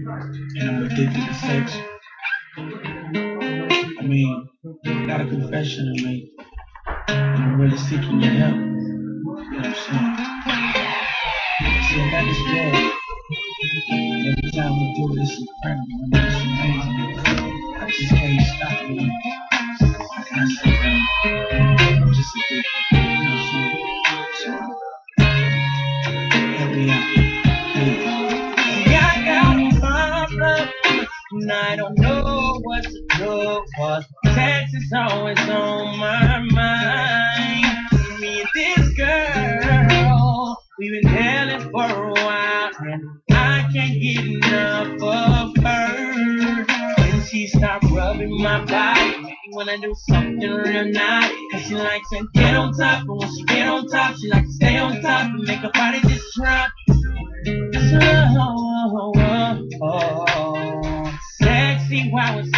and I'm addicted to sex. I mean, I got a confession to make, and I'm really seeking your help. You know what I'm saying? See, I got this girl, and every time we do it, it's incredible. I mean, it's amazing. I just can't stop it. How can I say that? I'm just addicted. You know what I'm saying? So, help me out. See, I got a problem, and I don't know what to do. Cause sex is always on my mind. Me and this girl, we've been dealing for a while, and I can't get enough of her. When she start rubbing my body, make me wanna do something real naughty. Cause she likes to get on top, and when she get on top, she likes to stay on top and make her body just drop. Slow, sexy while it's